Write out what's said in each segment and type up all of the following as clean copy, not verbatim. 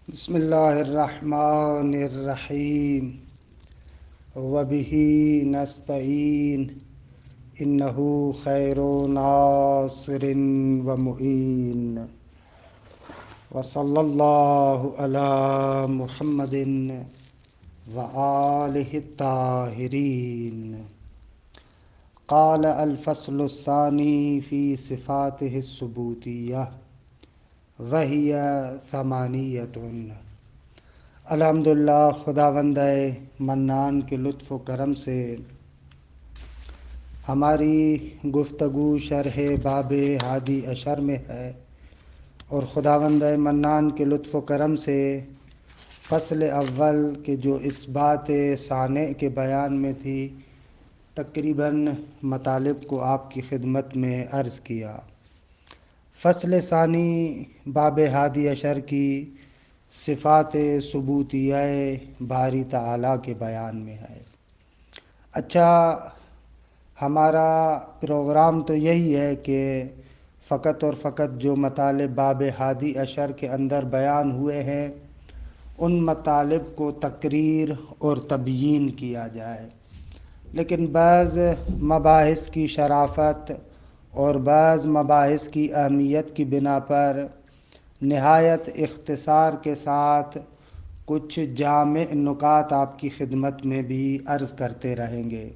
بسم اللہ الرحمن الرحیم وبہ نستعین انہ خیر ناصر و معین وصلی اللہ علی محمد وآلہ الطاہرین۔ قال الفصل الثانی فی صفاتہ الثبوتیہ وہی ثمانیۃ۔ الحمدللہ، خداوند منان کے لطف و کرم سے ہماری گفتگو شرح باب ہادی عشر میں ہے، اور خداوند منان کے لطف و کرم سے فصل اول کے جو اس بات صانع کے بیان میں تھی، تقریباً مطالب کو آپ کی خدمت میں عرض کیا۔ فصل ثانی باب ہادی عشر کی صفات ثبوتیہ باری تعالیٰ کے بیان میں ہے۔ اچھا، ہمارا پروگرام تو یہی ہے کہ فقط اور فقط جو مطالب باب ہادی عشر کے اندر بیان ہوئے ہیں ان مطالب کو تقریر اور تبیین کیا جائے، لیکن بعض مباحث کی شرافت اور بعض مباحث کی اہمیت کی بنا پر نہایت اختصار کے ساتھ کچھ جامع نکات آپ کی خدمت میں بھی عرض کرتے رہیں گے،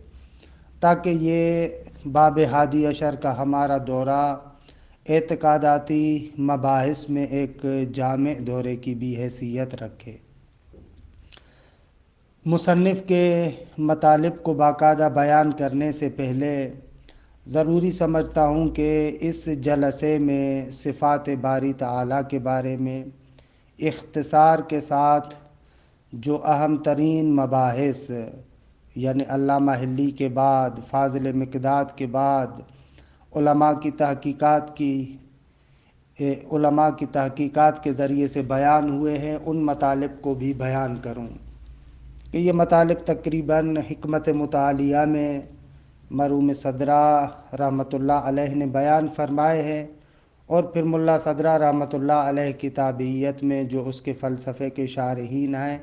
تاکہ یہ باب ہادی عشر کا ہمارا دورہ اعتقاداتی مباحث میں ایک جامع دورے کی بھی حیثیت رکھے۔ مصنف کے مطالب کو باقاعدہ بیان کرنے سے پہلے ضروری سمجھتا ہوں کہ اس جلسے میں صفات باری تعالیٰ کے بارے میں اختصار کے ساتھ جو اہم ترین مباحث، یعنی علامہ حلی کے بعد، فاضل مقداد کے بعد علماء کی تحقیقات کے ذریعے سے بیان ہوئے ہیں، ان مطالب کو بھی بیان کروں کہ یہ مطالب تقریباً حکمت متعالیہ میں مرحوم صدرہ رحمۃ اللہ علیہ نے بیان فرمائے ہیں، اور پھر ملا صدرہ رحمۃ اللہ علیہ کی تابعیت میں جو اس کے فلسفے کے شارحین ہیں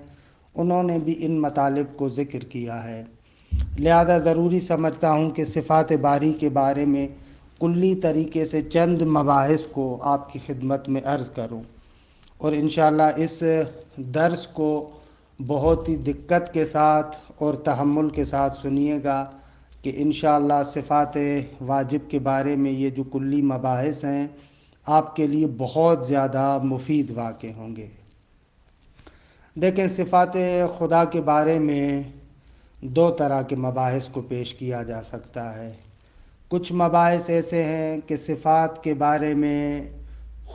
انہوں نے بھی ان مطالب کو ذکر کیا ہے۔ لہذا ضروری سمجھتا ہوں کہ صفات باری کے بارے میں کلی طریقے سے چند مباحث کو آپ کی خدمت میں عرض کروں، اور انشاءاللہ اس درس کو بہت ہی دقت کے ساتھ اور تحمل کے ساتھ سنیے گا کہ انشاءاللہ صفات واجب کے بارے میں یہ جو کلی مباحث ہیں آپ کے لیے بہت زیادہ مفید واقع ہوں گے۔ دیکھیں، صفات خدا کے بارے میں دو طرح کے مباحث کو پیش کیا جا سکتا ہے۔ کچھ مباحث ایسے ہیں کہ صفات کے بارے میں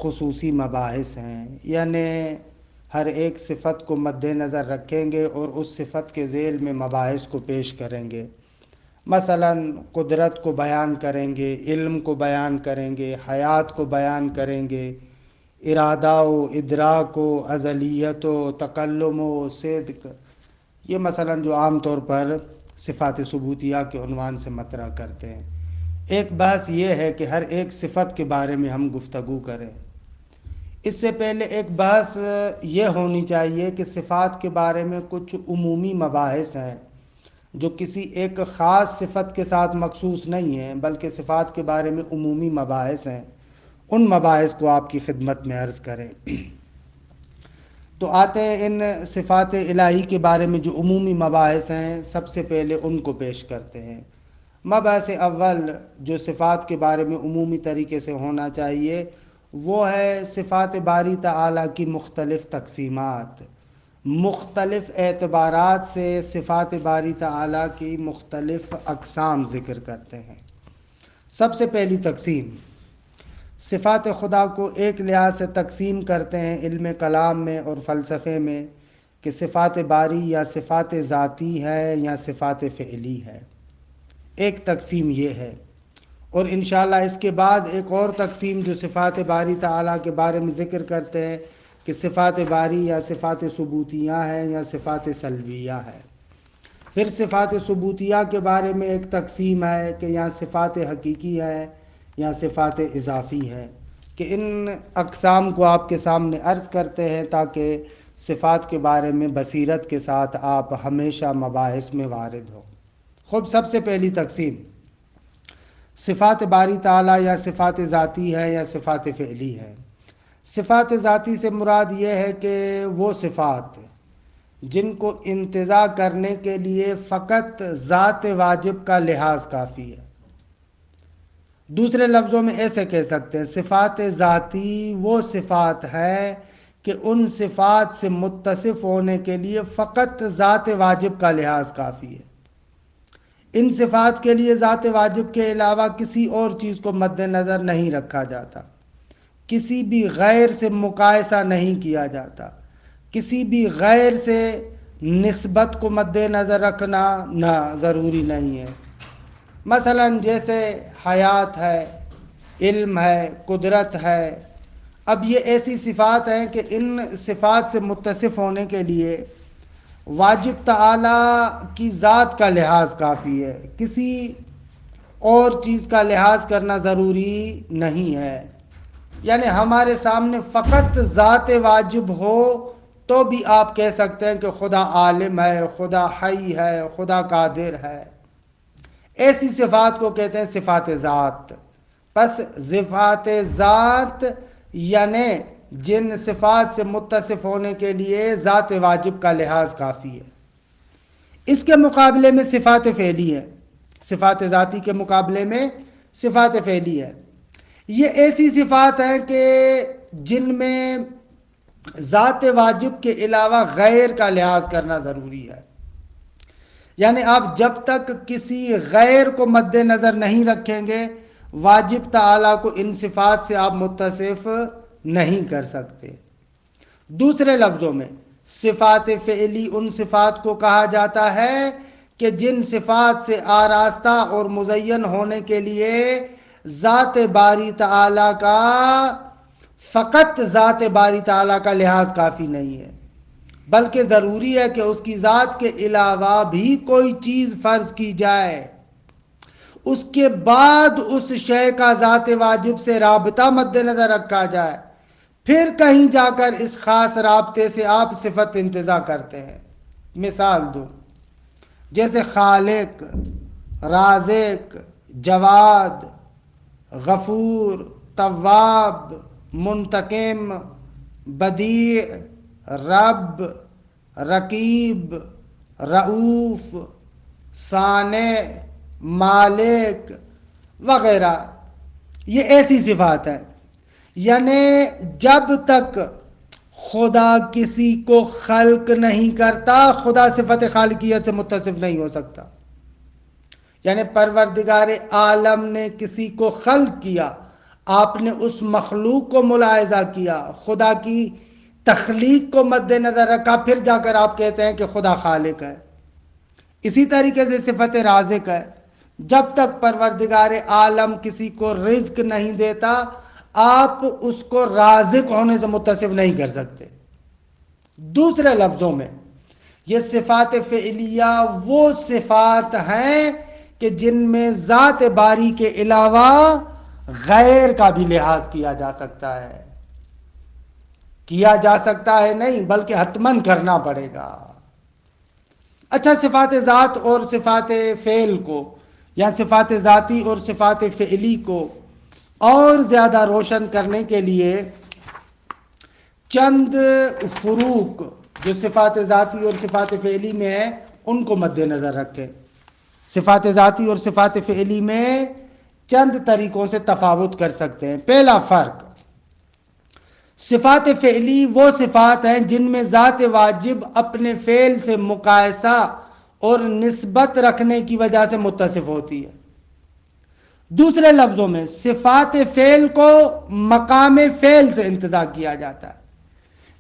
خصوصی مباحث ہیں، یعنی ہر ایک صفت کو مد نظر رکھیں گے اور اس صفت کے ذیل میں مباحث کو پیش کریں گے۔ مثلا قدرت کو بیان کریں گے، علم کو بیان کریں گے، حیات کو بیان کریں گے، ارادہ و ادراک و ازلیت و تکلم و صدق، یہ مثلا جو عام طور پر صفات ثبوتیہ کے عنوان سے مطرح کرتے ہیں۔ ایک بحث یہ ہے کہ ہر ایک صفت کے بارے میں ہم گفتگو کریں۔ اس سے پہلے ایک بحث یہ ہونی چاہیے کہ صفات کے بارے میں کچھ عمومی مباحث ہیں جو کسی ایک خاص صفت کے ساتھ مخصوص نہیں ہیں، بلکہ صفات کے بارے میں عمومی مباحث ہیں، ان مباحث کو آپ کی خدمت میں عرض کریں۔ تو آتے ہیں ان صفات الہی کے بارے میں جو عمومی مباحث ہیں، سب سے پہلے ان کو پیش کرتے ہیں۔ مبحث اول جو صفات کے بارے میں عمومی طریقے سے ہونا چاہیے وہ ہے صفات باری تعالیٰ کی مختلف تقسیمات۔ مختلف اعتبارات سے صفات باری تعالیٰ کی مختلف اقسام ذکر کرتے ہیں۔ سب سے پہلی تقسیم، صفات خدا کو ایک لحاظ سے تقسیم کرتے ہیں علم کلام میں اور فلسفے میں کہ صفات باری یا صفات ذاتی ہے یا صفات فعلی ہے۔ ایک تقسیم یہ ہے، اور انشاءاللہ اس کے بعد ایک اور تقسیم جو صفات باری تعالیٰ کے بارے میں ذکر کرتے ہیں کہ صفات باری یا صفات ثبوتیہ ہیں یا صفات سلبیہ ہیں۔ پھر صفات ثبوتیہ کے بارے میں ایک تقسیم ہے کہ یا صفات حقیقی ہے یا صفات اضافی ہے، کہ ان اقسام کو آپ کے سامنے عرض کرتے ہیں تاکہ صفات کے بارے میں بصیرت کے ساتھ آپ ہمیشہ مباحث میں وارد ہو۔ خب سب سے پہلی تقسیم صفات باری تعالیٰ یا صفات ذاتی ہے یا صفات فعلی ہے۔ صفات ذاتی سے مراد یہ ہے کہ وہ صفات جن کو انتزاع کرنے کے لیے فقط ذات واجب کا لحاظ کافی ہے۔ دوسرے لفظوں میں ایسے کہہ سکتے ہیں صفات ذاتی وہ صفات ہے کہ ان صفات سے متصف ہونے کے لیے فقط ذات واجب کا لحاظ کافی ہے۔ ان صفات کے لیے ذات واجب کے علاوہ کسی اور چیز کو مد نظر نہیں رکھا جاتا، کسی بھی غیر سے مقایسہ نہیں کیا جاتا، کسی بھی غیر سے نسبت کو مد نظر رکھنا نہ ضروری نہیں ہے۔ مثلا جیسے حیات ہے، علم ہے، قدرت ہے، اب یہ ایسی صفات ہیں کہ ان صفات سے متصف ہونے کے لیے واجب تعالیٰ کی ذات کا لحاظ کافی ہے، کسی اور چیز کا لحاظ کرنا ضروری نہیں ہے۔ یعنی ہمارے سامنے فقط ذات واجب ہو تو بھی آپ کہہ سکتے ہیں کہ خدا عالم ہے، خدا حی ہے، خدا قادر ہے۔ ایسی صفات کو کہتے ہیں صفات ذات۔ پس صفات ذات یعنی جن صفات سے متصف ہونے کے لیے ذات واجب کا لحاظ کافی ہے۔ اس کے مقابلے میں صفات فعلی ہے، صفات ذاتی کے مقابلے میں صفات فعلی ہے۔ یہ ایسی صفات ہیں کہ جن میں ذات واجب کے علاوہ غیر کا لحاظ کرنا ضروری ہے۔ یعنی آپ جب تک کسی غیر کو مد نظر نہیں رکھیں گے واجب تعالیٰ کو ان صفات سے آپ متصف نہیں کر سکتے۔ دوسرے لفظوں میں صفات فعلی ان صفات کو کہا جاتا ہے کہ جن صفات سے آراستہ اور مزین ہونے کے لیے ذات باری تعالیٰ کا فقط ذات باری تعالیٰ کا لحاظ کافی نہیں ہے، بلکہ ضروری ہے کہ اس کی ذات کے علاوہ بھی کوئی چیز فرض کی جائے، اس کے بعد اس شے کا ذات واجب سے رابطہ مد نظر رکھا جائے، پھر کہیں جا کر اس خاص رابطے سے آپ صفت انتزاع کرتے ہیں۔ مثال دو، جیسے خالق، رازق، جواد، غفور، تواب، منتقم، بدیع، رب، رقیب، رؤوف، صانع، مالک وغیرہ۔ یہ ایسی صفات ہیں، یعنی جب تک خدا کسی کو خلق نہیں کرتا خدا صفت خالقیت سے متصف نہیں ہو سکتا۔ یعنی پروردگار عالم نے کسی کو خلق کیا، آپ نے اس مخلوق کو ملاحظہ کیا، خدا کی تخلیق کو مد نظر رکھا، پھر جا کر آپ کہتے ہیں کہ خدا خالق ہے۔ اسی طریقے سے صفت رازق ہے، جب تک پروردگار عالم کسی کو رزق نہیں دیتا آپ اس کو رازق ہونے سے متصف نہیں کر سکتے۔ دوسرے لفظوں میں یہ صفات فعلیہ وہ صفات ہیں کہ جن میں ذات باری کے علاوہ غیر کا بھی لحاظ کیا جا سکتا ہے، کیا جا سکتا ہے نہیں بلکہ حتماً کرنا پڑے گا۔ اچھا، صفات ذات اور صفات فعل کو یا صفات ذاتی اور صفات فعلی کو اور زیادہ روشن کرنے کے لیے چند فروق جو صفات ذاتی اور صفات فعلی میں ہیں ان کو مد نظر رکھیں۔ صفات ذاتی اور صفات فعلی میں چند طریقوں سے تفاوت کر سکتے ہیں۔ پہلا فرق، صفات فعلی وہ صفات ہیں جن میں ذات واجب اپنے فعل سے مقایسہ اور نسبت رکھنے کی وجہ سے متصف ہوتی ہے۔ دوسرے لفظوں میں صفات فعل کو مقام فعل سے انتزاع کیا جاتا ہے،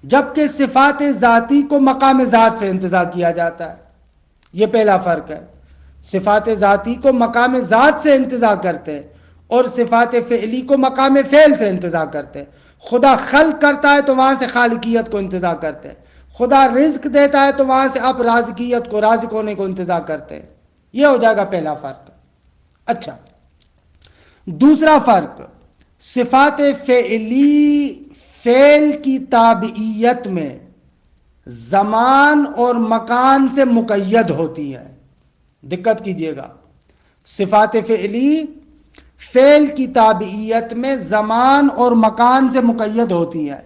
جبکہ صفات ذاتی کو مقام ذات سے انتزاع کیا جاتا ہے۔ یہ پہلا فرق ہے، صفات ذاتی کو مقام ذات سے انتزاع کرتے ہیں اور صفات فعلی کو مقام فعل سے انتزاع کرتے ہیں۔ خدا خلق کرتا ہے تو وہاں سے خالقیت کو انتزاع کرتے ہیں، خدا رزق دیتا ہے تو وہاں سے آپ رازقیت کو، رازق ہونے کو انتزاع کرتے ہیں۔ یہ ہو جائے گا پہلا فرق۔ اچھا، دوسرا فرق، صفات فعلی فعل کی تابعیت میں زمان اور مکان سے مقید ہوتی ہیں. دقت کیجئے گا، صفات فعلی فعل کی تابعیت میں زمان اور مکان سے مقید ہوتی ہیں،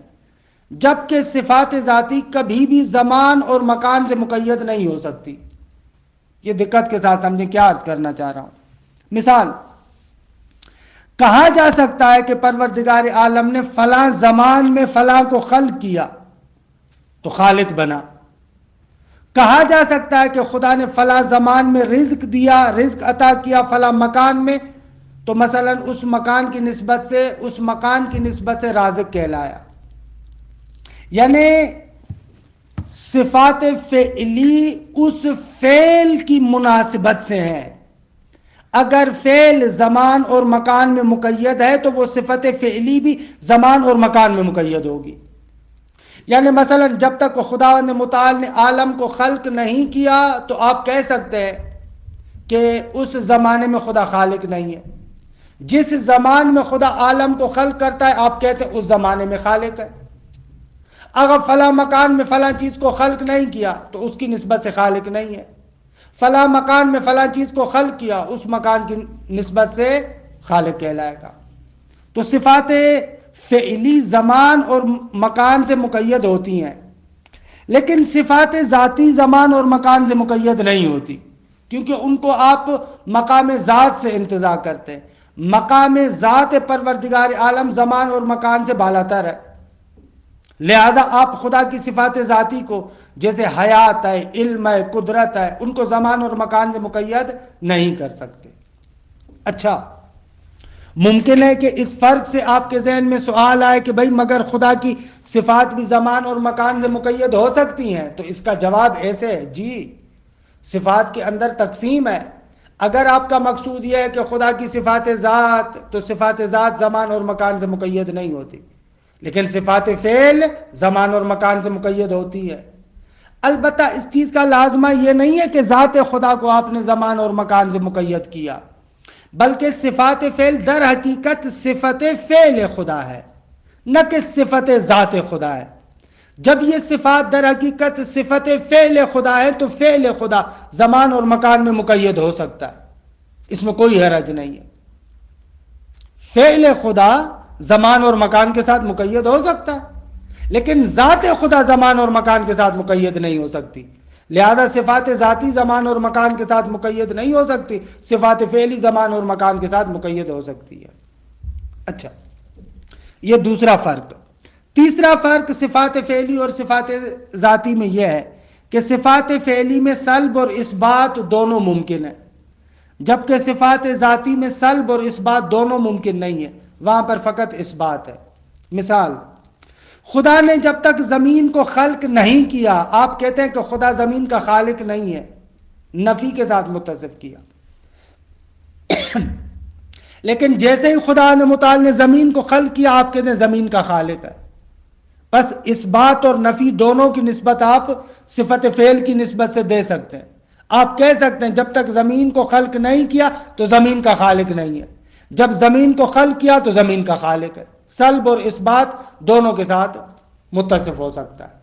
جبکہ صفات ذاتی کبھی بھی زمان اور مکان سے مقید نہیں ہو سکتی. یہ دقت کے ساتھ سمجھیں کیا عرض کرنا چاہ رہا ہوں. مثال، کہا جا سکتا ہے کہ پروردگار عالم نے فلاں زمان میں فلاں کو خلق کیا تو خالق بنا. کہا جا سکتا ہے کہ خدا نے فلاں زمان میں رزق دیا، رزق عطا کیا فلاں مکان میں، تو مثلا اس مکان کی نسبت سے رازق کہلایا. یعنی صفات فعلی اس فعل کی مناسبت سے ہیں. اگر فعل زمان اور مکان میں مقید ہے تو وہ صفت فعلی بھی زمان اور مکان میں مقید ہوگی. یعنی مثلا جب تک خداوند متعال نے عالم کو خلق نہیں کیا تو آپ کہہ سکتے ہیں کہ اس زمانے میں خدا خالق نہیں ہے. جس زمان میں خدا عالم کو خلق کرتا ہے آپ کہتے ہیں اس زمانے میں خالق ہے. اگر فلاں مکان میں فلاں چیز کو خلق نہیں کیا تو اس کی نسبت سے خالق نہیں ہے. فلاں مکان میں فلاں چیز کو خلق کیا اس مکان کی نسبت سے خالق کہلائے گا. تو صفات فعلی زمان اور مکان سے مقید ہوتی ہیں، لیکن صفات ذاتی زمان اور مکان سے مقید نہیں ہوتی، کیونکہ ان کو آپ مقام ذات سے انتزاع کرتے ہیں. مقام ذات پروردگار عالم زمان اور مکان سے بالاتر ہے، لہذا آپ خدا کی صفات ذاتی کو جیسے حیات ہے، علم ہے، قدرت ہے، ان کو زمان اور مکان سے مقید نہیں کر سکتے. اچھا، ممکن ہے کہ اس فرق سے آپ کے ذہن میں سوال آئے کہ بھائی مگر خدا کی صفات بھی زمان اور مکان سے مقید ہو سکتی ہیں. تو اس کا جواب ایسے ہے، جی صفات کے اندر تقسیم ہے. اگر آپ کا مقصود یہ ہے کہ خدا کی صفات ذات، تو صفات ذات زمان اور مکان سے مقید نہیں ہوتی، لیکن صفات فعل زمان اور مکان سے مقید ہوتی ہے. البتہ اس چیز کا لازمہ یہ نہیں ہے کہ ذات خدا کو آپ نے زمان اور مکان سے مقید کیا، بلکہ صفات فعل در حقیقت صفت فعل خدا ہے، نہ کہ صفت ذات خدا ہے. جب یہ صفات در حقیقت صفت فعل خدا ہے تو فعل خدا زمان اور مکان میں مقید ہو سکتا ہے، اس میں کوئی حرج نہیں ہے. فعل خدا زمان اور مکان کے ساتھ مقید ہو سکتا ہے، لیکن ذات خدا زمان اور مکان کے ساتھ مقید نہیں ہو سکتی. لہذا صفات ذاتی زمان اور مکان کے ساتھ مقید نہیں ہو سکتی، صفات فعلی زمان اور مکان کے ساتھ مقید ہو سکتی ہے. اچھا، یہ دوسرا فرق. تیسرا فرق صفات فعلی اور صفات ذاتی میں یہ ہے کہ صفات فعلی میں سلب اور اثبات دونوں ممکن ہیں، جبکہ صفات ذاتی میں سلب اور اثبات دونوں ممکن نہیں ہے، وہاں پر فقط اثبات ہے. مثال، خدا نے جب تک زمین کو خلق نہیں کیا آپ کہتے ہیں کہ خدا زمین کا خالق نہیں ہے، نفی کے ساتھ متصف کیا. لیکن جیسے ہی خدا نے متعال نے زمین کو خلق کیا آپ کہتے ہیں زمین کا خالق ہے. بس اثبات اور نفی دونوں کی نسبت آپ صفت فعل کی نسبت سے دے سکتے ہیں. آپ کہہ سکتے ہیں جب تک زمین کو خلق نہیں کیا تو زمین کا خالق نہیں ہے، جب زمین کو خلق کیا تو زمین کا خالق ہے. سلب اور اثبات دونوں کے ساتھ متصف ہو سکتا ہے.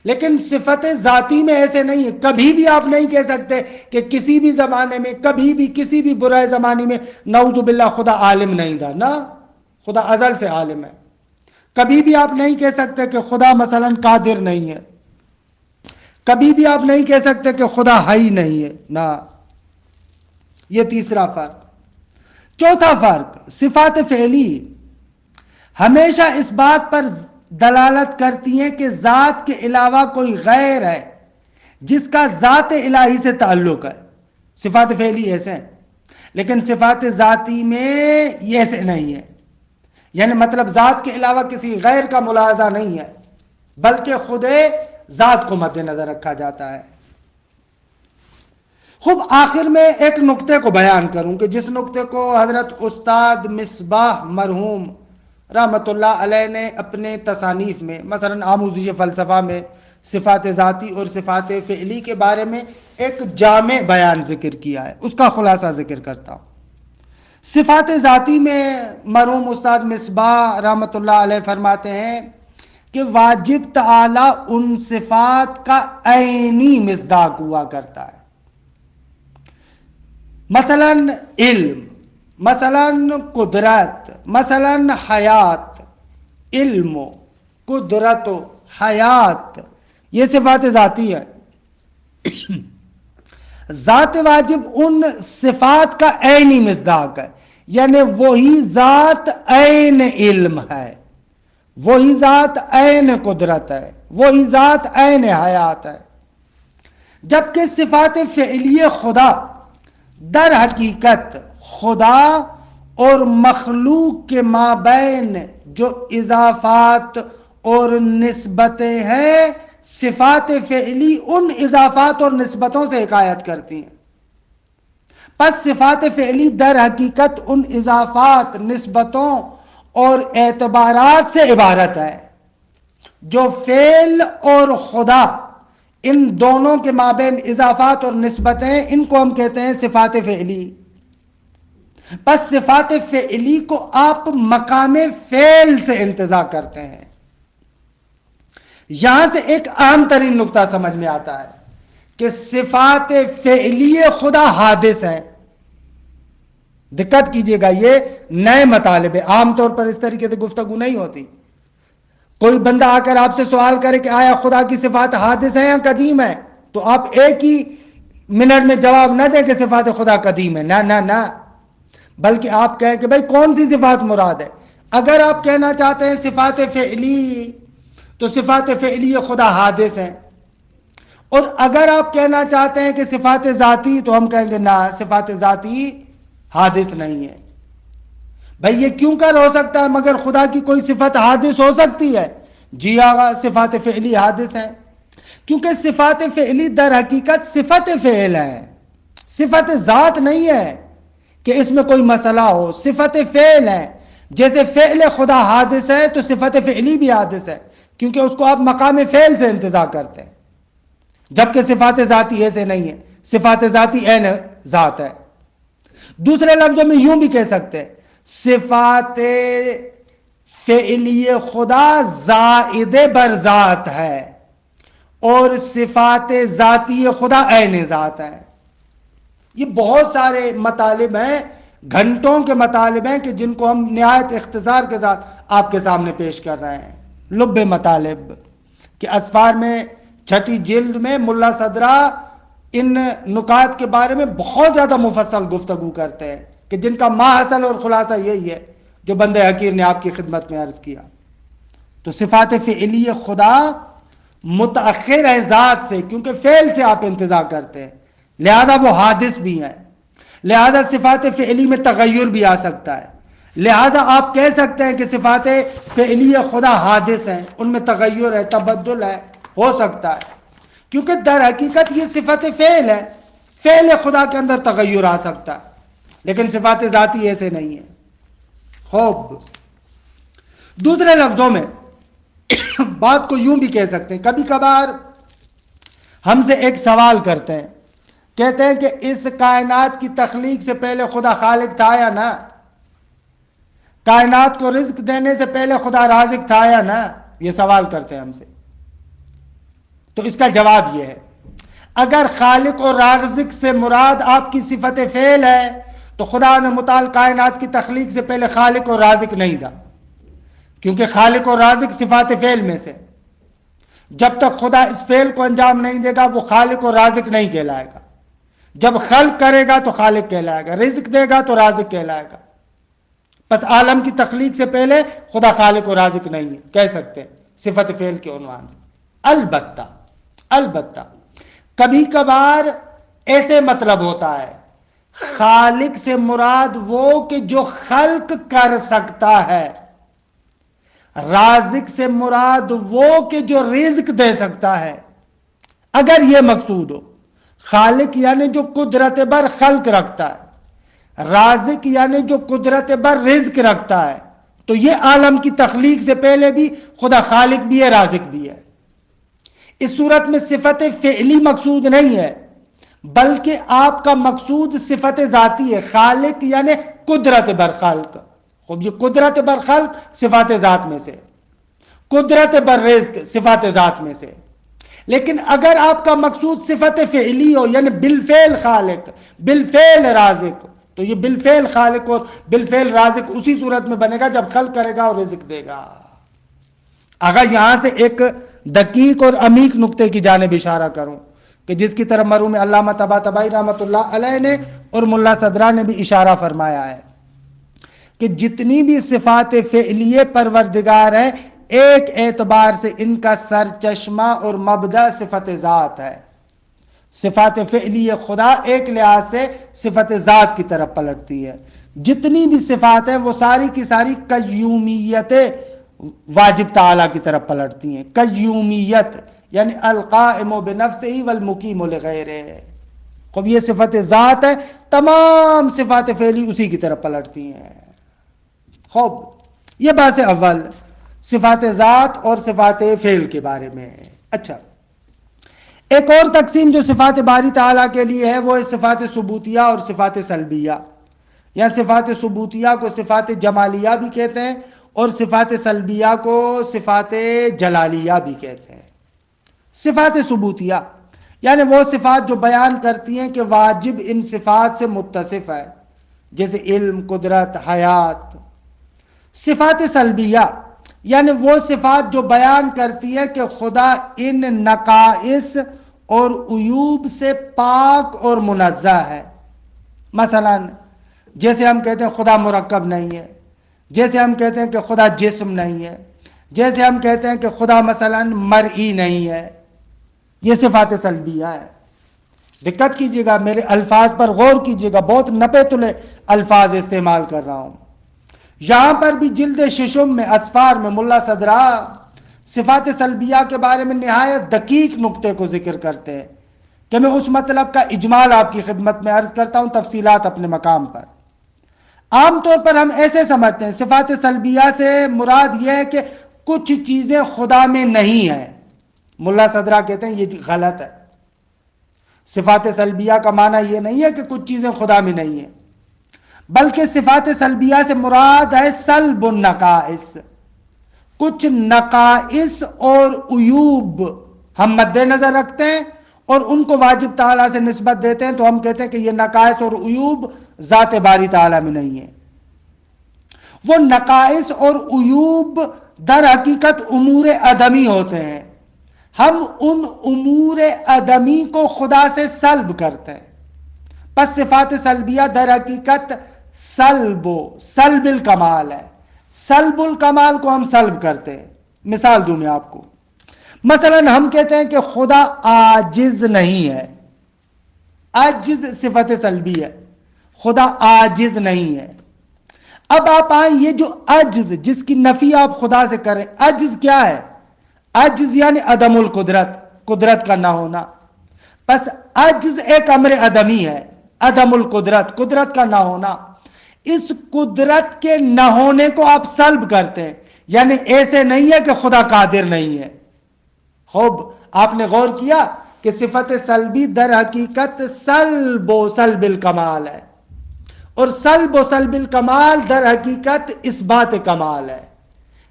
لیکن صفت ذاتی میں ایسے نہیں ہے. کبھی بھی آپ نہیں کہہ سکتے کہ کسی بھی زمانے میں کبھی بھی کسی بھی برائے زمانے میں نعوذ باللہ خدا عالم نہیں تھا، نہ، خدا ازل سے عالم ہے. کبھی بھی آپ نہیں کہہ سکتے کہ خدا مثلا قادر نہیں ہے. کبھی بھی آپ نہیں کہہ سکتے کہ خدا حی نہیں ہے، نہ. یہ تیسرا فرق. چوتھا فرق، صفات فعلی ہمیشہ اس بات پر دلالت کرتی ہیں کہ ذات کے علاوہ کوئی غیر ہے جس کا ذات الہی سے تعلق ہے. صفات فعلی ایسے ہیں، لیکن صفات ذاتی میں یہ ایسے نہیں ہے. یعنی مطلب ذات کے علاوہ کسی غیر کا ملاحظہ نہیں ہے، بلکہ خود ذات کو مد نظر رکھا جاتا ہے. خوب، آخر میں ایک نقطے کو بیان کروں کہ جس نقطے کو حضرت استاد مصباح مرحوم رحمت اللہ علیہ نے اپنے تصانیف میں مثلا آموزش فلسفہ میں صفات ذاتی اور صفات فعلی کے بارے میں ایک جامع بیان ذکر کیا ہے، اس کا خلاصہ ذکر کرتا ہوں. صفات ذاتی میں مرحوم استاد مصباح رحمت اللہ علیہ فرماتے ہیں کہ واجب تعالی ان صفات کا عینی مصداق ہوا کرتا ہے. مثلا علم، مثلا قدرت، مثلا حیات. علم و قدرت و حیات یہ صفات ذاتی ہے. ذات واجب ان صفات کا عینی مصداق ہے، یعنی وہی ذات عین علم ہے، وہی ذات عین قدرت ہے، وہی ذات عین حیات ہے. جبکہ صفات فعلی خدا در حقیقت خدا اور مخلوق کے مابین جو اضافات اور نسبتیں ہیں، صفات فعلی ان اضافات اور نسبتوں سے حکایت کرتی ہیں. پس صفات فعلی در حقیقت ان اضافات، نسبتوں اور اعتبارات سے عبارت ہے جو فعل اور خدا ان دونوں کے مابین اضافات اور نسبتیں، ان کو ہم کہتے ہیں صفات فعلی. پس صفات فعلی کو آپ مقام فعل سے انتزاع کرتے ہیں. یہاں سے ایک اہم ترین نقطہ سمجھ میں آتا ہے کہ صفات فعلی خدا حادث ہیں. دقت کیجئے گا، یہ نئے مطالب ہے، عام طور پر اس طریقے سے گفتگو نہیں ہوتی. کوئی بندہ آ کر آپ سے سوال کرے کہ آیا خدا کی صفات حادث ہیں یا قدیم ہیں، تو آپ ایک ہی منٹ میں جواب نہ دیں کہ صفات خدا قدیم ہے، نہ نہ نہ، بلکہ آپ کہیں کہ بھائی کون سی صفات مراد ہے. اگر آپ کہنا چاہتے ہیں صفات فعلی تو صفات فعلی خدا حادث ہیں، اور اگر آپ کہنا چاہتے ہیں کہ صفات ذاتی تو ہم کہیں گے نہ، صفات ذاتی حادث نہیں ہے. بھئی یہ کیوں کر ہو سکتا ہے مگر خدا کی کوئی صفت حادث ہو سکتی ہے؟ جی آقا، صفات فعلی حادث ہیں، کیونکہ صفات فعلی در حقیقت صفت فعل ہے، صفت ذات نہیں ہے کہ اس میں کوئی مسئلہ ہو. صفت فعل ہے. جیسے فعل خدا حادث ہے تو صفت فعلی بھی حادث ہے، کیونکہ اس کو آپ مقام فعل سے انتزاع کرتے ہیں. جبکہ صفات ذاتی ایسے نہیں ہے، صفات ذاتی عین ذات ہے. دوسرے لفظوں میں یوں بھی کہہ سکتے ہیں صفات فعلی خدا زائد بر ذات ہے اور صفات ذاتی خدا عین ذات ہے. یہ بہت سارے مطالب ہیں، گھنٹوں کے مطالب ہیں کہ جن کو ہم نہایت اختصار کے ساتھ آپ کے سامنے پیش کر رہے ہیں. لب مطالب کہ اسفار میں چھٹی جلد میں ملا صدرہ ان نکات کے بارے میں بہت زیادہ مفصل گفتگو کرتے ہیں کہ جن کا ماحصل اور خلاصہ یہی ہے جو بندے حقیر نے آپ کی خدمت میں عرض کیا. تو صفات فعلی خدا متأخر ہے ذات سے، کیونکہ فعل سے آپ انتزاع کرتے ہیں، لہذا وہ حادث بھی ہیں. لہذا صفات فعلی میں تغیر بھی آ سکتا ہے. لہذا آپ کہہ سکتے ہیں کہ صفات فعلی خدا حادث ہیں، ان میں تغیر ہے، تبدل ہے، ہو سکتا ہے، کیونکہ در حقیقت یہ صفت فعل ہے. فعل خدا کے اندر تغیر آ سکتا ہے، لیکن صفات ذاتی ایسے نہیں ہیں. خوب، دوسرے لفظوں میں بات کو یوں بھی کہہ سکتے ہیں، کبھی کبھار ہم سے ایک سوال کرتے ہیں، کہتے ہیں کہ اس کائنات کی تخلیق سے پہلے خدا خالق تھا یا نہ؟ کائنات کو رزق دینے سے پہلے خدا رازق تھا یا نہ؟ یہ سوال کرتے ہیں ہم سے. تو اس کا جواب یہ ہے، اگر خالق اور رازق سے مراد آپ کی صفت فعل ہے تو خدا نے متعال کائنات کی تخلیق سے پہلے خالق اور رازق نہیں تھا، کیونکہ خالق اور رازق صفات فعل میں سے. جب تک خدا اس فعل کو انجام نہیں دے گا وہ خالق اور رازق نہیں کہلائے گا. جب خلق کرے گا تو خالق کہلائے گا، رزق دے گا تو رازق کہلائے گا. پس عالم کی تخلیق سے پہلے خدا خالق اور رازق نہیں ہے، کہہ سکتے ہیں صفت فعل کے عنوان سے. البتہ کبھی کبھار ایسے مطلب ہوتا ہے، خالق سے مراد وہ کہ جو خلق کر سکتا ہے، رازق سے مراد وہ کہ جو رزق دے سکتا ہے. اگر یہ مقصود ہو، خالق یعنی جو قدرت بر خلق رکھتا ہے، رازق یعنی جو قدرت بر رزق رکھتا ہے، تو یہ عالم کی تخلیق سے پہلے بھی خدا خالق بھی ہے، رازق بھی ہے. اس صورت میں صفت فعلی مقصود نہیں ہے، بلکہ آپ کا مقصود صفت ذاتی ہے، خالق یعنی قدرت بر خلق. خوب، یہ قدرت بر خلق صفات ذات میں سے. قدرت بر رزق صفات ذات میں سے. لیکن اگر آپ کا مقصود صفت فعلی ہو یعنی بالفعل خالق بالفعل رازق تو یہ بالفعل خالق اور بالفعل رازق اسی صورت میں بنے گا جب خلق کرے گا اور رزق دے گا. اگر یہاں سے ایک دقیق اور عمیق نقطے کی جانب اشارہ کروں کہ جس کی طرف مرحوم علامہ طباطبائی رحمۃ اللہ علیہ نے اور ملا صدرہ نے بھی اشارہ فرمایا ہے کہ جتنی بھی صفات فعلیہ پروردگار ہیں ایک اعتبار سے ان کا سرچشمہ اور مبدأ صفت ذات ہے. صفات فعلیہ خدا ایک لحاظ سے صفت ذات کی طرف پلٹتی ہے. جتنی بھی صفات ہیں وہ ساری کی ساری قیومیت واجب تعالیٰ کی طرف پلٹتی ہیں. قیومیت یعنی القائم بنفسہ والمقیم لغیرہ. خب یہ صفت ذات ہے, تمام صفات فعلی اسی کی طرف پلٹتی ہیں. خب یہ بات اول صفات ذات اور صفات فعل کے بارے میں. اچھا, ایک اور تقسیم جو صفات باری تعالیٰ کے لیے ہے وہ ہے صفات ثبوتیہ اور صفات سلبیہ. یا صفات ثبوتیہ کو صفات جمالیہ بھی کہتے ہیں اور صفات سلبیہ کو صفات جلالیہ بھی کہتے ہیں. صفات ثبوتیہ یعنی وہ صفات جو بیان کرتی ہیں کہ واجب ان صفات سے متصف ہے, جیسے علم, قدرت, حیات. صفات سلبیہ یعنی وہ صفات جو بیان کرتی ہے کہ خدا ان نقائص اور عیوب سے پاک اور منزہ ہے. مثلا جیسے ہم کہتے ہیں خدا مرکب نہیں ہے, جیسے ہم کہتے ہیں کہ خدا جسم نہیں ہے, جیسے ہم کہتے ہیں کہ خدا مثلا مرئی نہیں ہے. یہ صفات سلبیہ ہیں. دقت کیجیے گا, میرے الفاظ پر غور کیجیے گا, بہت نپے تلے الفاظ استعمال کر رہا ہوں. یہاں پر بھی جلد ششم میں اسفار میں ملا صدرہ صفات سلبیہ کے بارے میں نہایت دقیق نقطے کو ذکر کرتے ہیں کہ میں اس مطلب کا اجمال آپ کی خدمت میں عرض کرتا ہوں, تفصیلات اپنے مقام پر. عام طور پر ہم ایسے سمجھتے ہیں صفات سلبیہ سے مراد یہ ہے کہ کچھ چیزیں خدا میں نہیں ہیں. ملا صدرہ کہتے ہیں یہ غلط ہے. صفات سلبیہ کا معنی یہ نہیں ہے کہ کچھ چیزیں خدا میں نہیں ہیں, بلکہ صفات سلبیہ سے مراد ہے سلب النقائص. کچھ نقائص اور عیوب ہم مد نظر رکھتے ہیں اور ان کو واجب تعالیٰ سے نسبت دیتے ہیں, تو ہم کہتے ہیں کہ یہ نقائص اور عیوب ذات باری تعالیٰ میں نہیں ہے. وہ نقائص اور عیوب در حقیقت امور عدمی ہوتے ہیں. ہم ان امور عدمی کو خدا سے سلب کرتے ہیں. پس صفات سلبیہ در حقیقت سلب الکمال ہے. سلب الکمال کو ہم سلب کرتے ہیں. مثال دوں میں آپ کو, مثلا ہم کہتے ہیں کہ خدا عاجز نہیں ہے. عجز صفت سلبی ہے, خدا عاجز نہیں ہے. اب آپ آئیں, یہ جو عجز جس کی نفی آپ خدا سے کریں, عجز کیا ہے؟ عجز یعنی عدم القدرت, قدرت کا نہ ہونا. پس عجز ایک امر عدمی ہے, عدم القدرت, قدرت کا نہ ہونا. اس قدرت کے نہ ہونے کو آپ سلب کرتے ہیں, یعنی ایسے نہیں ہے کہ خدا قادر نہیں ہے. خوب آپ نے غور کیا کہ صفت سلبی در حقیقت سلب و سلب الکمال ہے, اور سلب و سلب الکمال در حقیقت اثبات کمال ہے.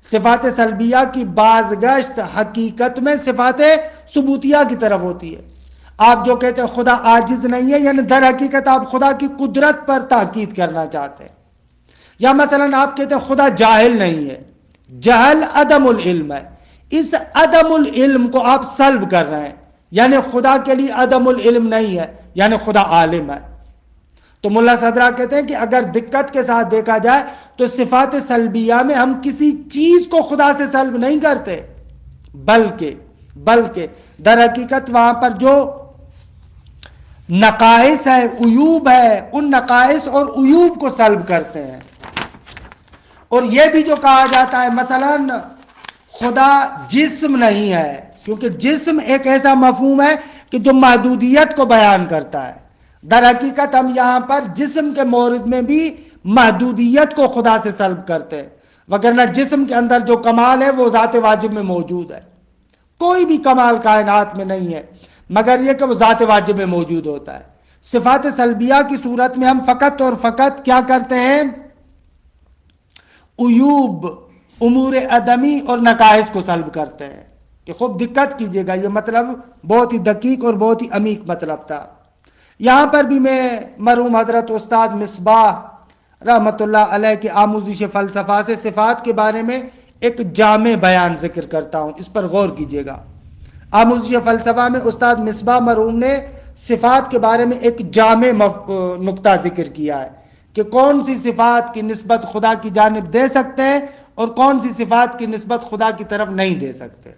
صفات سلبیہ کی بازگشت حقیقت میں صفات ثبوتیہ کی طرف ہوتی ہے. آپ جو کہتے ہیں خدا عاجز نہیں ہے, یعنی در حقیقت آپ خدا کی قدرت پر تاکید کرنا چاہتے ہیں. یا مثلا آپ کہتے ہیں خدا جاہل نہیں ہے, جہل عدم العلم ہے. اس عدم العلم کو آپ سلب کر رہے ہیں, یعنی خدا کے لیے عدم العلم نہیں ہے, یعنی خدا عالم ہے. تو ملا صدرہ کہتے ہیں کہ اگر دقت کے ساتھ دیکھا جائے تو صفات سلبیہ میں ہم کسی چیز کو خدا سے سلب نہیں کرتے, بلکہ در حقیقت وہاں پر جو نقائص ہے, عیوب ہے, ان نقائص اور عیوب کو سلب کرتے ہیں. اور یہ بھی جو کہا جاتا ہے مثلا خدا جسم نہیں ہے, کیونکہ جسم ایک ایسا مفہوم ہے کہ جو محدودیت کو بیان کرتا ہے. در حقیقت ہم یہاں پر جسم کے مورد میں بھی محدودیت کو خدا سے سلب کرتے ہیں, وگرنہ جسم کے اندر جو کمال ہے وہ ذات واجب میں موجود ہے. کوئی بھی کمال کائنات میں نہیں ہے مگر یہ کہ وہ ذات واجب میں موجود ہوتا ہے. صفات سلبیہ کی صورت میں ہم فقط اور فقط کیا کرتے ہیں, عیوب امور عدمی اور نقائص کو سلب کرتے ہیں. کہ خوب دقت کیجئے گا، یہ مطلب بہت ہی دقیق اور بہت ہی عمیق مطلب تھا. یہاں پر بھی میں مرحوم حضرت استاد مصباح رحمۃ اللہ علیہ کی آموزش فلسفہ سے صفات کے بارے میں ایک جامع بیان ذکر کرتا ہوں، اس پر غور کیجئے گا. آموزش فلسفہ میں استاد مصباح مرحوم نے صفات کے بارے میں ایک جامع نقطہ ذکر کیا ہے کہ کون سی صفات کی نسبت خدا کی جانب دے سکتے ہیں اور کون سی صفات کی نسبت خدا کی طرف نہیں دے سکتے.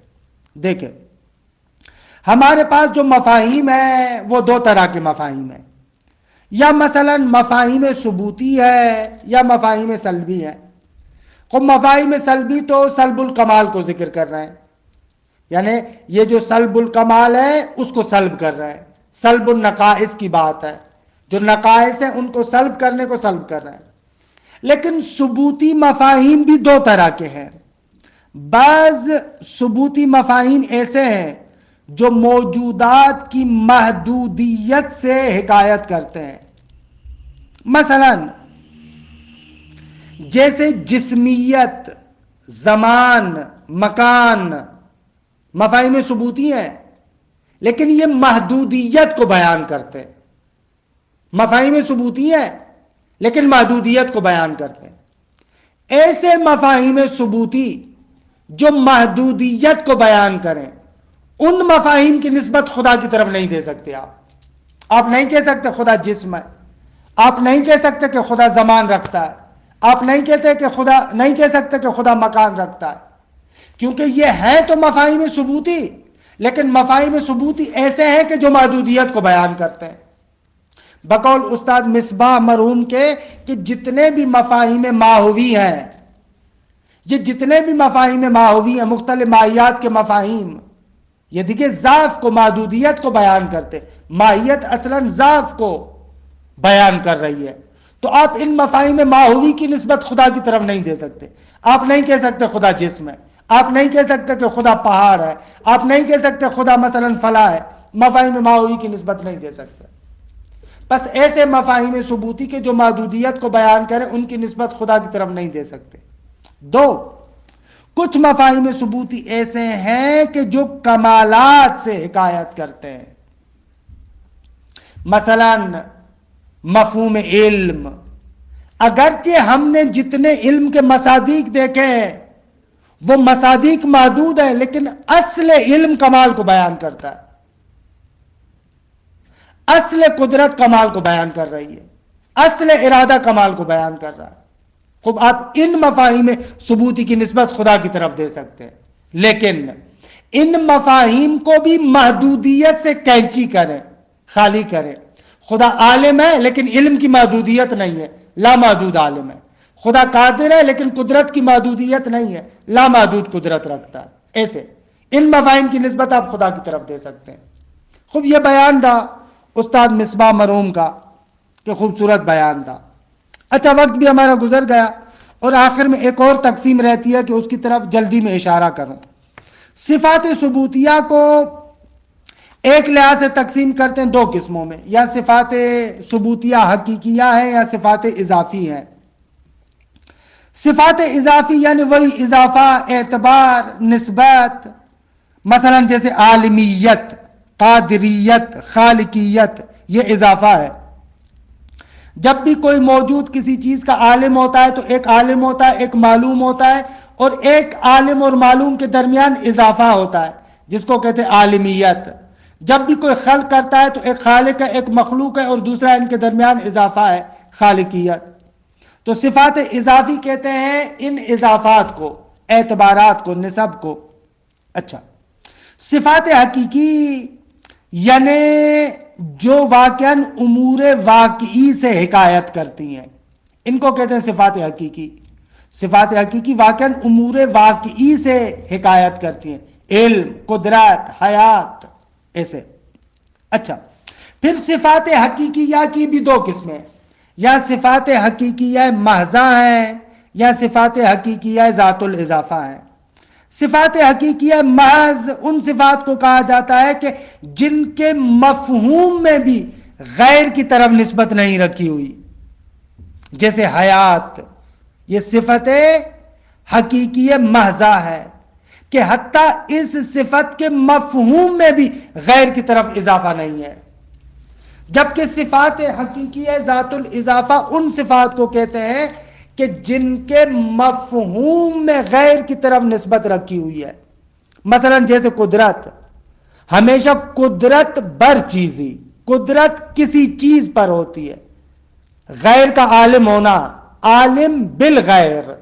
دیکھیں، ہمارے پاس جو مفاہیم ہیں وہ دو طرح کے مفاہیم ہیں، یا مثلا مفاہیم ثبوتی ہے یا مفاہیم سلبی ہے. خب مفاہیم سلبی تو سلب الکمال کو ذکر کر رہے ہیں، یعنی یہ جو سلب الکمال ہے اس کو سلب کر رہے ہیں. سلب النقائص کی بات ہے، جو نقائص ہیں ان کو سلب کرنے کو سلب کر رہے ہیں. لیکن ثبوتی مفاہیم بھی دو طرح کے ہیں. بعض ثبوتی مفاہیم ایسے ہیں جو موجودات کی محدودیت سے حکایت کرتے ہیں. مثلا جیسے جسمیت، زمان، مکان، مفاہیم ثبوتی ہیں لیکن یہ محدودیت کو بیان کرتے ہیں. مفاہیم ثبوتی ہیں لیکن محدودیت کو بیان کرتے ہیں. ایسے مفاہیم ثبوتی جو محدودیت کو بیان کریں ان مفاہیم کی نسبت خدا کی طرف نہیں دے سکتے. آپ نہیں کہہ سکتے خدا جسم ہے، آپ نہیں کہہ سکتے کہ خدا زمان رکھتا ہے، آپ نہیں کہہ سکتے کہ خدا مکان رکھتا ہے، کیونکہ یہ ہے تو مفاہیم ثبوتی، لیکن مفاہیم ثبوتی ایسے ہیں کہ جو محدودیت کو بیان کرتے ہیں. بقول استاد مصباح مرحوم کے کہ جتنے بھی مفاہیم ماہوی ہیں، یہ جتنے بھی مفاہیم ماہوی ہیں، مختلف ماہیات کے مفاہیم، یہ دیکھیں ضعف کو، محدودیت کو بیان کرتے. ماہیت اصلاً ضعف کو بیان کر رہی ہے، تو آپ ان مفاہیم ماہوی کی نسبت خدا کی طرف نہیں دے سکتے. آپ نہیں کہہ سکتے خدا جسم ہے، آپ نہیں کہہ سکتے کہ خدا پہاڑ ہے، آپ نہیں کہہ سکتے خدا مثلا فلاں ہے. مفاہیم ماہوی کی نسبت نہیں دے سکتے. بس ایسے مفاہیم ثبوتی کے جو محدودیت کو بیان کریں ان کی نسبت خدا کی طرف نہیں دے سکتے. دو، کچھ مفاہیم ثبوتی ایسے ہیں کہ جو کمالات سے حکایت کرتے ہیں. مثلا مفہوم علم، اگرچہ ہم نے جتنے علم کے مصادیق دیکھے ہیں وہ مصادیق محدود ہیں، لیکن اصل علم کمال کو بیان کرتا ہے، اصل قدرت کمال کو بیان کر رہی ہے، اصل ارادہ کمال کو بیان کر رہا ہے. خوب آپ ان مفاہیم ثبوتی کی نسبت خدا کی طرف دے سکتے ہیں، لیکن ان مفاہیم کو بھی محدودیت سے کینچی کریں، خالی کریں. خدا عالم ہے لیکن علم کی محدودیت نہیں ہے، لامحدود عالم ہے. خدا قادر ہے لیکن قدرت کی محدودیت نہیں ہے، لامحدود قدرت رکھتا ہے. ایسے ان مفاہیم کی نسبت آپ خدا کی طرف دے سکتے ہیں. خوب یہ بیان تھا استاد مصباح مرحوم کا، کہ خوبصورت بیان تھا. اچھا، وقت بھی ہمارا گزر گیا اور آخر میں ایک اور تقسیم رہتی ہے کہ اس کی طرف جلدی میں اشارہ کروں. صفات ثبوتیہ کو ایک لحاظ سے تقسیم کرتے ہیں دو قسموں میں، یا صفات ثبوتیہ حقیقیہ ہیں یا صفات اضافی ہیں. صفات اضافی یعنی وہی اضافہ، اعتبار، نسبت، مثلا جیسے عالمیت، قادریت، خالقیت، یہ اضافہ ہے. جب بھی کوئی موجود کسی چیز کا عالم ہوتا ہے تو ایک عالم ہوتا ہے، ایک معلوم ہوتا ہے، اور ایک عالم اور معلوم کے درمیان اضافہ ہوتا ہے جس کو کہتے ہیں عالمیت. جب بھی کوئی خلق کرتا ہے تو ایک خالق ہے، ایک مخلوق ہے، اور دوسرا ان کے درمیان اضافہ ہے، خالقیت. تو صفات اضافی کہتے ہیں ان اضافات کو، اعتبارات کو، نسب کو. اچھا، صفات حقیقی یعنی جو واقعاً امور واقعی سے حکایت کرتی ہیں، ان کو کہتے ہیں صفات حقیقی. صفات حقیقی واقعاً امور واقعی سے حکایت کرتی ہیں، علم، قدرت، حیات، ایسے. اچھا، پھر صفات حقیقیہ کی بھی دو قسمیں، یا صفات حقیقیہ محضہ ہیں یا صفات حقیقیہ ذات الاضافہ ہیں. صفات حقیقیہ محض ان صفات کو کہا جاتا ہے کہ جن کے مفہوم میں بھی غیر کی طرف نسبت نہیں رکھی ہوئی، جیسے حیات، یہ صفت حقیقی محضہ ہے کہ حتیٰ اس صفت کے مفہوم میں بھی غیر کی طرف اضافہ نہیں ہے، جبکہ صفات حقیقی ذات الاضافہ ان صفات کو کہتے ہیں کہ جن کے مفہوم میں غیر کی طرف نسبت رکھی ہوئی ہے۔ مثلا جیسے قدرت، ہمیشہ قدرت بر چیزی، قدرت کسی چیز پر ہوتی ہے۔ غیر کا عالم ہونا، عالم بالغیر،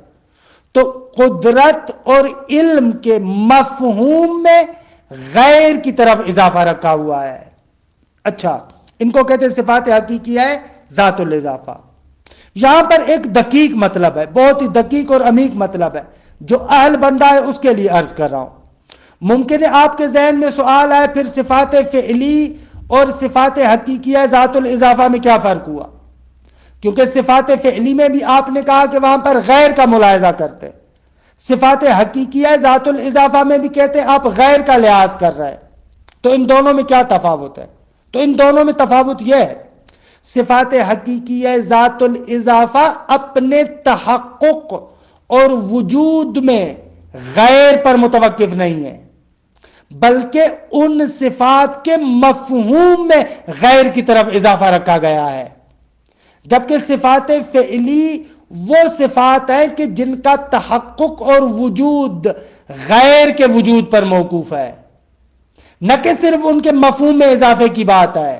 تو قدرت اور علم کے مفہوم میں غیر کی طرف اضافہ رکھا ہوا ہے۔ اچھا، ان کو کہتے ہیں صفات حقیقی ہے ذات الاضافہ۔ یہاں پر ایک دقیق مطلب ہے، بہت ہی دقیق اور عمیق مطلب ہے، جو اہل بندہ ہے اس کے لیے عرض کر رہا ہوں۔ ممکن ہے آپ کے ذہن میں سوال آئے پھر صفات فعلی اور صفات حقیقی ہے ذات الاضافہ میں کیا فرق ہوا؟ کیونکہ صفات فعلی میں بھی آپ نے کہا کہ وہاں پر غیر کا ملاحظہ کرتے، صفات حقیقی ہے ذات الاضافہ میں بھی کہتے ہیں آپ غیر کا لحاظ کر رہے ہیں، تو ان دونوں میں کیا تفاوت ہے؟ تو ان دونوں میں تفاوت یہ ہے، صفات حقیقی ہے ذات الاضافہ اپنے تحقق اور وجود میں غیر پر متوقف نہیں ہے، بلکہ ان صفات کے مفہوم میں غیر کی طرف اضافہ رکھا گیا ہے، جبکہ صفات فعلی وہ صفات ہیں کہ جن کا تحقق اور وجود غیر کے وجود پر موقوف ہے، نہ کہ صرف ان کے مفہوم میں اضافے کی بات ہے۔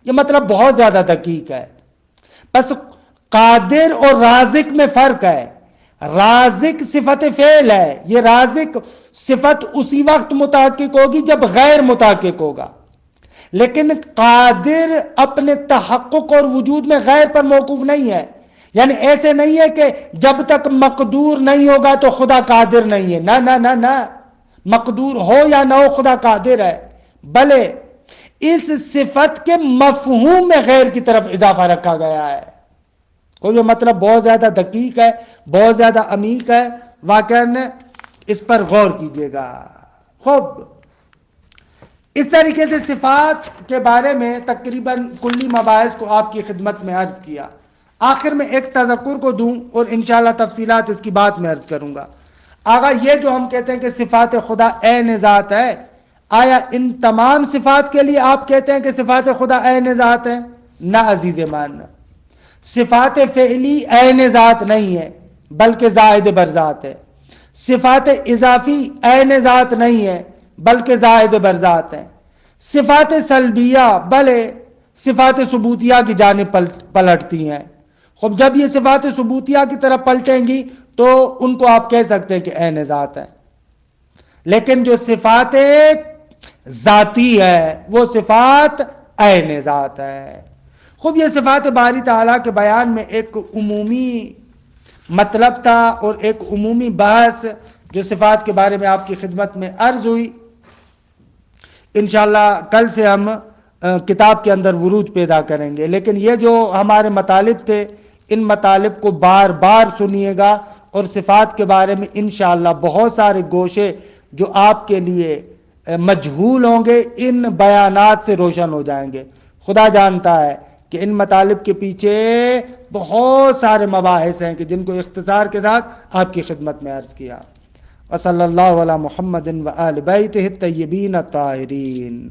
یہ مطلب بہت زیادہ دقیق ہے۔ بس قادر اور رازق میں فرق ہے۔ رازق صفت فعل ہے، یہ رازق صفت اسی وقت متحقق ہوگی جب غیر متحقق ہوگا، لیکن قادر اپنے تحقق اور وجود میں غیر پر موقوف نہیں ہے۔ یعنی ایسے نہیں ہے کہ جب تک مقدور نہیں ہوگا تو خدا قادر نہیں ہے، نہ نہ نہ نہ، مقدور ہو یا نہ ہو خدا قادر ہے، بلے اس صفت کے مفہوم میں غیر کی طرف اضافہ رکھا گیا ہے۔ تو یہ مطلب بہت زیادہ دقیق ہے، بہت زیادہ عمیق ہے، واقعاً اس پر غور کیجیے گا۔ خوب، اس طریقے سے صفات کے بارے میں تقریباً کلی مباحث کو آپ کی خدمت میں عرض کیا۔ آخر میں ایک تذکر کو دوں اور انشاءاللہ تفصیلات اس کی بات میں عرض کروں گا۔ آقا، یہ جو ہم کہتے ہیں کہ صفات خدا عین ذات ہے، آیا ان تمام صفات کے لیے آپ کہتے ہیں کہ صفات خدا عین ذات ہے؟ نہ عزیز مان، صفات فعلی عین ذات نہیں ہے بلکہ زائد بر ذات ہے، صفات اضافی عین ذات نہیں ہے بلکہ زائد بر ذات ہے، صفات سلبیہ بلے صفات ثبوتیہ کی جانب پلٹتی ہیں۔ خب جب یہ صفات ثبوتیہ کی طرف پلٹیں گی تو ان کو آپ کہہ سکتے ہیں کہ عین ذات ہے، لیکن جو صفات ذاتی ہے وہ صفات عین ذات ہے۔ خوب، یہ صفات باری تعالیٰ کے بیان میں ایک عمومی مطلب تھا اور ایک عمومی بحث جو صفات کے بارے میں آپ کی خدمت میں عرض ہوئی۔ انشاءاللہ کل سے ہم کتاب کے اندر ورود پیدا کریں گے، لیکن یہ جو ہمارے مطالب تھے ان مطالب کو بار بار سنیے گا، اور صفات کے بارے میں انشاءاللہ بہت سارے گوشے جو آپ کے لیے مجہول ہوں گے ان بیانات سے روشن ہو جائیں گے۔ خدا جانتا ہے کہ ان مطالب کے پیچھے بہت سارے مباحث ہیں کہ جن کو اختصار کے ساتھ آپ کی خدمت میں عرض کیا۔ وصلی اللہ علی محمد و آل بیتہ الطیبین الطاہرین۔